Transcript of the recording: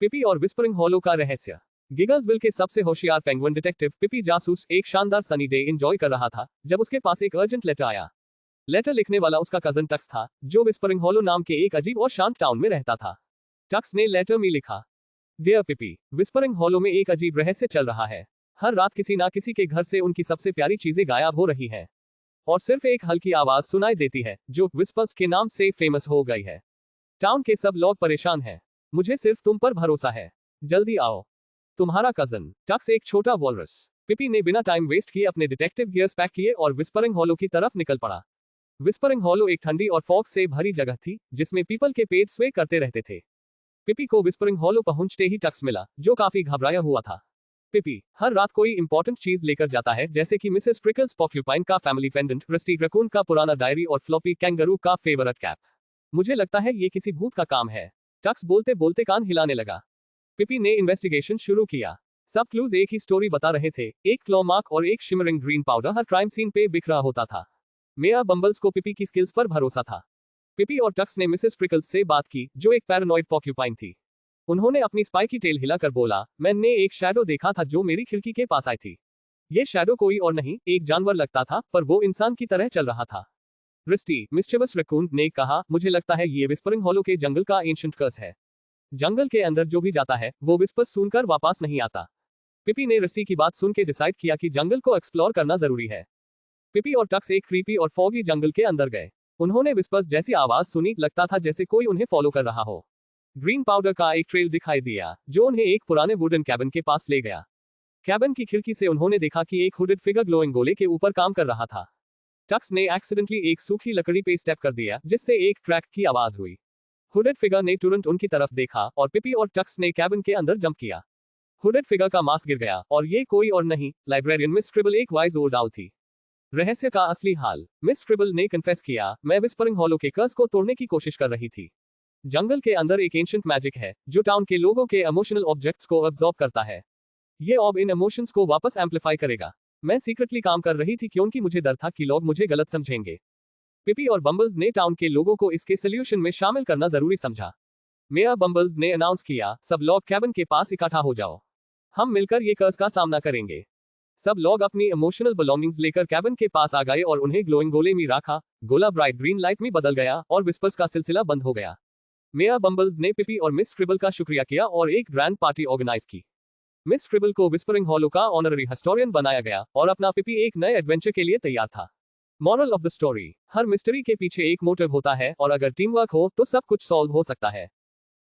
पिपी और whispering hollow का रहस्य। गिगल्सविल के सबसे होशियार पेंगुइन डिटेक्टिव पिपी जासूस एक शानदार सनी डे एंजॉय कर रहा था जब उसके पास एक अर्जेंट लेटर आया। लेटर लिखने वाला उसका कजन टक्स था, जो विस्परिंग हॉलो नाम के एक अजीब और शांत टाउन में रहता था। टक्स ने लेटर में लिखा, डियर पिपी, विस्परिंग हॉलो में एक अजीब रहस्य चल रहा है। हर रात किसी ना किसी के घर से उनकी सबसे प्यारी चीजें गायब हो रही हैं और सिर्फ एक हल्की आवाज सुनाई देती है जो विस्पर्स के नाम से फेमस हो गई है। टाउन के सब लोग परेशान हैं। मुझे सिर्फ तुम पर भरोसा है। जल्दी आओ। तुम्हारा कजन टक्स, एक छोटा वॉलरस। पिपी ने बिना टाइम वेस्ट किए अपने डिटेक्टिव गियर्स पैक किए और विस्परिंग हॉलो की तरफ निकल पड़ा। विस्परिंग हॉलो एक ठंडी और फॉग से भरी जगह थी जिसमें पीपल के पेड़ स्वे करते रहते थे। पिपी को विस्परिंग हॉलो पहुंचते ही टक्स मिला, जो काफी घबराया हुआ था। पिपी हर रात कोई इंपॉर्टेंट चीज लेकर जाता है, जैसे कि मिसेस प्रिकल्स पॉक्यूपाइन का फैमिली पेंडेंट, रस्टी रकून का पुराना डायरी और फ्लॉपी कैंगरू का फेवरेट कैप। मुझे लगता है ये किसी भूत का काम है। टक्स बोलते बोलते कान हिलाने लगा। पिपी ने इन्वेस्टिगेशन शुरू किया। सब क्लूज एक ही स्टोरी बता रहे थे, एक क्लॉ मार्क और एक शिमरिंग ग्रीन पाउडर हर क्राइम सीन पे बिखरा होता था। मेयर बम्बल्स को पिपी की स्किल्स पर भरोसा था। पिपी और टक्स ने मिसेस प्रिकल्स से बात की, जो एक पैरानॉइड पॉक्यूपाइन थी। उन्होंने अपनी स्पाइकी टेल हिलाकर बोला, मैंने एक शैडो देखा था जो मेरी खिड़की के पास आई थी। ये शैडो कोई और नहीं, एक जानवर लगता था, पर वो इंसान की तरह चल रहा था। रिस्टी मिस्चिवस रैकून ने कहा, मुझे लगता है ये विस्परिंग हॉलो के जंगल का एंशिएंट कर्स है। जंगल के अंदर जो भी जाता है वो विस्पर्स सुनकर वापस नहीं आता। पिपी ने रिस्टी की बात सुन के डिसाइड किया कि जंगल को एक्सप्लोर करना जरूरी है। पिपी और टक्स एक क्रीपी और फॉगी जंगल के अंदर गए। उन्होंने विस्पर्स जैसी आवाज सुनी, लगता था जैसे कोई उन्हें फॉलो कर रहा हो। ग्रीन पाउडर का एक ट्रेल दिखाई दिया जो उन्हें एक पुराने वुडन कैबिन के पास ले गया। कैबिन की खिड़की से उन्होंने देखा कि एक हुडेड फिगर ग्लोइंग गोले के ऊपर काम कर रहा था। टक्स ने एक्सीडेंटली एक सूखी लकड़ी पे स्टेप कर दिया, जिससे एक क्रैक की आवाज हुई। हुडेड फिगर ने तुरंत उनकी तरफ देखा और पिपी और टक्स ने कैबिन के अंदर जंप किया। हुडेड फिगर का मास्क गिर गया और ये कोई और नहीं, लाइब्रेरियन मिस स्क्रिबल, एक वाइज ओल्ड आउल थी। रहस्य का असली हाल। मिस स्क्रिबल ने कन्फेस किया, मैं विस्परिंग हॉलो के कर्स को तोड़ने की कोशिश कर रही थी। जंगल के अंदर एक एंशिएंट मैजिक है जो टाउन के लोगों के इमोशनल ऑब्जेक्ट्स को अब्सॉर्ब करता है। ये ऑब इन इमोशंस को वापस एम्पलीफाई करेगा। मैं सीक्रेटली काम कर रही थी क्योंकि मुझे डर था कि लोग मुझे गलत समझेंगे। पिपी और बम्बल्स ने टाउन के लोगों को इसके सोल्यूशन में शामिल करना जरूरी समझा। मेयर बम्बल्स ने अनाउंस किया, सब लोग कैबिन के पास इकट्ठा हो जाओ। हम मिलकर ये कर्स का सामना करेंगे। सब लोग अपनी इमोशनल बिलोंगिंग्स लेकर कैबिन के पास आ गए और उन्हें ग्लोइंग गोले में रखा। गोला ब्राइट ग्रीन लाइट में बदल गया और विस्पर्स का सिलसिला बंद हो गया। मेयर बम्बल्स ने पिपी और मिस स्क्रिबल का शुक्रिया किया और एक ग्रैंड पार्टी ऑर्गेनाइज की। मिस स्क्रिबल को विस्परिंग हॉलो का ऑनररी हिस्टोरियन बनाया गया और अपना पिपी एक नए एडवेंचर के लिए तैयार था। Moral of the story, her mystery के पीछे एक मोटिव होता है और अगर टीम वर्क हो तो सब कुछ सॉल्व हो सकता है।